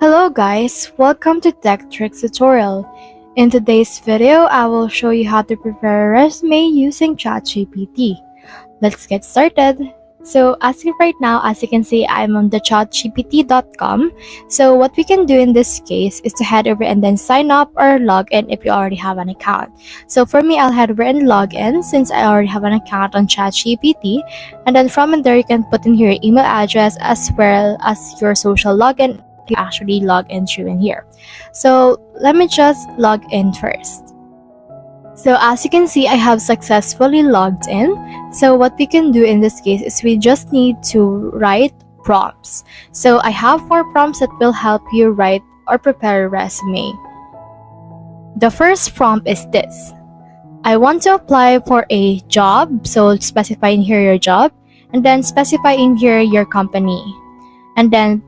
Hello guys, welcome to Tech Tricks tutorial. In today's video, I will show you how to prepare a resume using ChatGPT. Let's get started. So as you can see, I'm on the chatgpt.com. So what we can do in this case is to head over and then sign up or log in if you already have an account. So for me, I'll head over and log in since I already have an account on ChatGPT. And then from in there, you can put in here your email address as well as your social login. You actually log in through in here. So let me just log in first. So as you can see, I have successfully logged in. So what we can do in this case is we just need to write prompts. So I have 4 prompts that will help you write or prepare a resume. The first prompt is this. I want to apply for a job. So specify in here your job and then specify in here your company. And then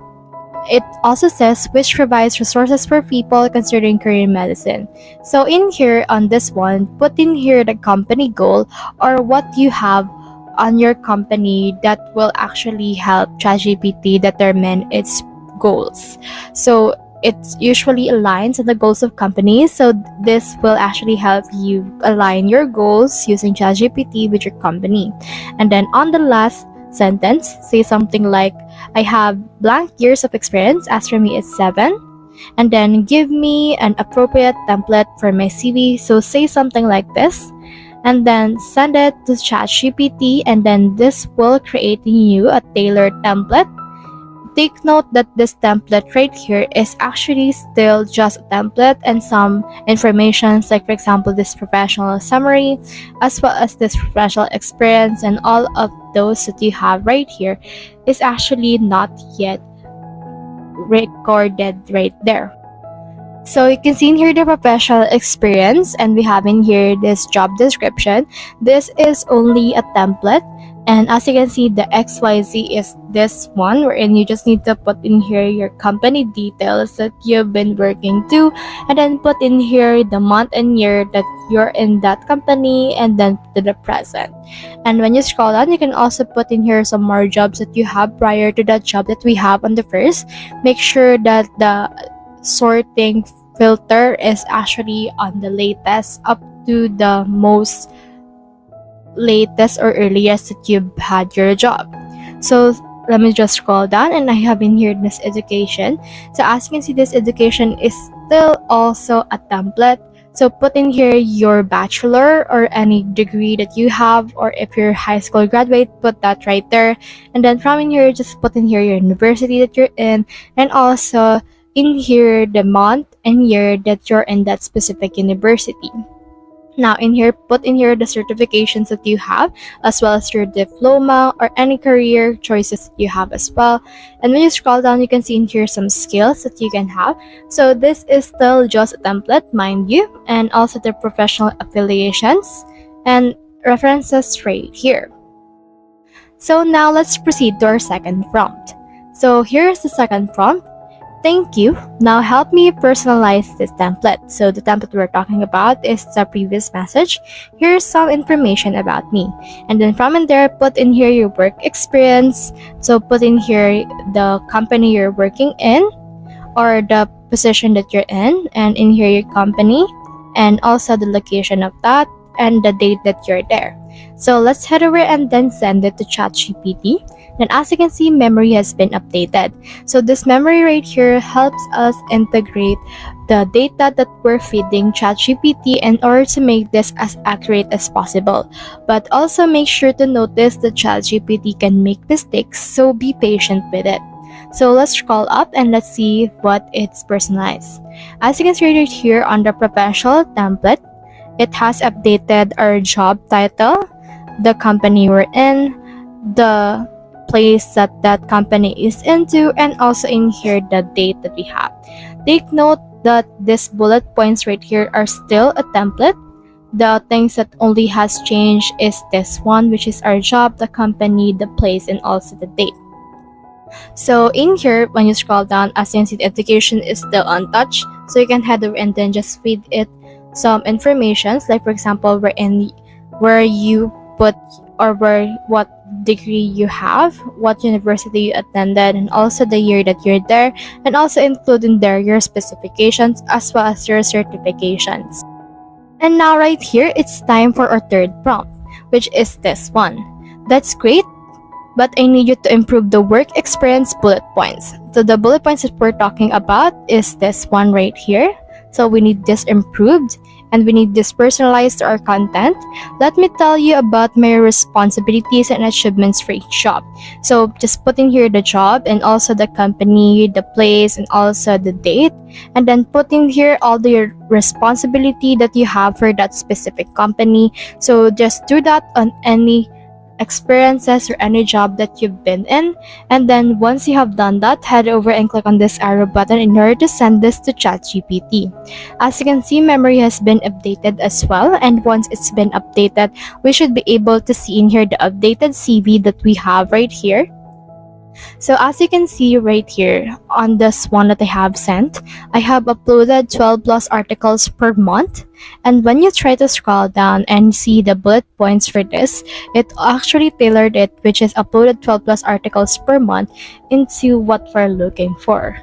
it also says which provides resources for people considering career in medicine. So in here on this one, put in here the company goal or what you have on your company that will actually help ChatGPT determine its goals. So it usually aligns with the goals of companies. So this will actually help you align your goals using ChatGPT with your company. And then on the last sentence, say something like, I have blank years of experience. As for me, it's 7. And then give me an appropriate template for my CV. So say something like this. And then send it to ChatGPT. And then this will create you a tailored template. Take note that this template right here is actually still just a template and some information like for example this professional summary as well as this professional experience and all of those that you have right here is actually not yet recorded right there. So you can see in here the professional experience and we have in here this job description. This is only a template. And as you can see, the XYZ is this one, wherein you just need to put in here your company details that you've been working to, and then put in here the month and year that you're in that company, and then to the present. And when you scroll down, you can also put in here some more jobs that you have prior to that job that we have on the first. Make sure that the sorting filter is actually on the latest up to the most latest or earliest that you've had your job. So let me just scroll down and I have in here this education. So as you can see, this education is still also a template. So put in here your bachelor or any degree that you have, or if you're high school graduate, put that right there. And then from in here, just put in here your university that you're in, and also in here the month and year that you're in that specific university. Now in here, put in here the certifications that you have, as well as your diploma or any career choices that you have as well. And when you scroll down, you can see in here some skills that you can have. So this is still just a template, mind you, and also the professional affiliations and references right here. So now let's proceed to our second prompt. So here's the second prompt. Thank you. Now help me personalize this template. So the template we're talking about is the previous message. Here's some information about me. And then from in there, put in here your work experience. So put in here the company you're working in or the position that you're in, and in here your company and also the location of that and the date that you're there. So let's head over and then send it to ChatGPT. And as you can see, memory has been updated. So this memory right here helps us integrate the data that we're feeding ChatGPT in order to make this as accurate as possible. But also make sure to notice that ChatGPT can make mistakes, so be patient with it. So let's scroll up and let's see what it's personalized. As you can see right here on the professional template, it has updated our job title, the company we're in, the place that company is into, and also in here the date that we have. Take note that these bullet points right here are still a template. The things that only has changed is this one, which is our job, the company, the place, and also the date. So in here, when you scroll down, as you can see, the education is still untouched. So you can head over and then just feed it some informations, like for example, where you put or what degree you have, what university you attended, and also the year that you're there, and also include in there your specifications as well as your certifications. And now right here, it's time for our third prompt, which is this one. That's great, but I need you to improve the work experience bullet points. So the bullet points that we're talking about is this one right here. So we need this improved and we need this personalized to our content. Let me tell you about my responsibilities and achievements for each job. So just put in here the job and also the company, the place, and also the date. And then put in here all the responsibility that you have for that specific company. So just do that on any experiences or any job that you've been in, and then once you have done that, head over and click on this arrow button in order to send this to ChatGPT. As you can see, memory has been updated as well, and once it's been updated, we should be able to see in here the updated CV that we have right here. So as you can see right here on this one that I have sent, I have uploaded 12 plus articles per month. And when you try to scroll down and see the bullet points for this, it actually tailored it, which is uploaded 12 plus articles per month into what we're looking for.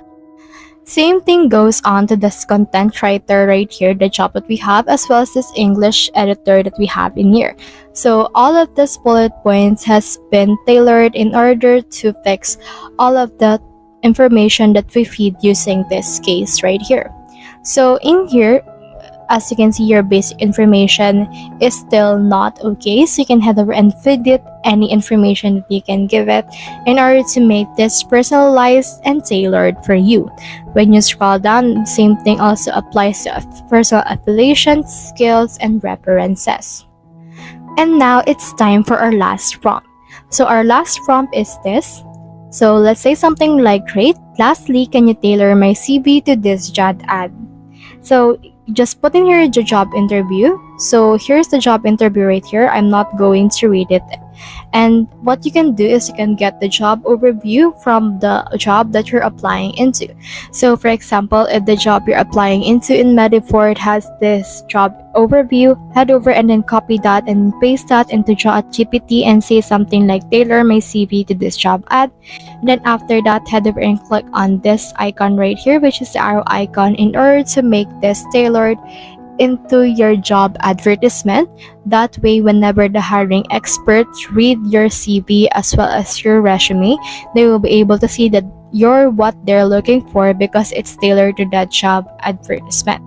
Same thing goes on to this content writer right here, the job that we have, as well as this English editor that we have in here. So all of these bullet points has been tailored in order to fix all of the information that we feed using this case right here. So in here, as you can see, your basic information is still not okay, so you can head over and feed it any information that you can give it in order to make this personalized and tailored for you. When you scroll down, same thing also applies to personal affiliations, skills, and references. And now it's time for our last prompt. So our last prompt is this. So let's say something like, great, lastly, can you tailor my CV to this job ad? So just put in here the job interview. So here's the job interview right here. I'm not going to read it. And what you can do is you can get the job overview from the job that you're applying into. So for example, if the job you're applying into in Mediford has this job overview, head over and then copy that and paste that into ChatGPT and say something like tailor my CV to this job ad. And then after that, head over and click on this icon right here, which is the arrow icon, in order to make this tailored into your job advertisement. That way, whenever the hiring experts read your CV as well as your resume, they will be able to see that you're what they're looking for because it's tailored to that job advertisement.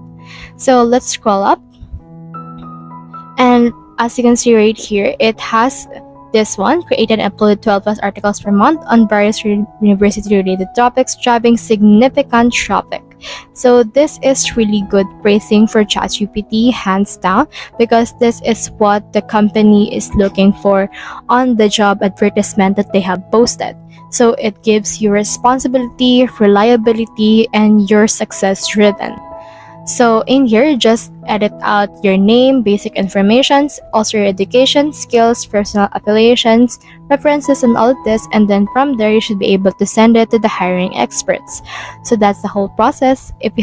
So let's scroll up. And as you can see right here, it has this one, created and uploaded 12 plus articles per month on various university-related topics, driving significant traffic. So this is really good praising for ChatGPT, hands down, because this is what the company is looking for on the job advertisement that they have posted. So it gives you responsibility, reliability, and you're success driven. So in here, just edit out your name, basic informations, also your education, skills, personal affiliations, references, and all of this. And then from there, you should be able to send it to the hiring experts. So that's the whole process. If you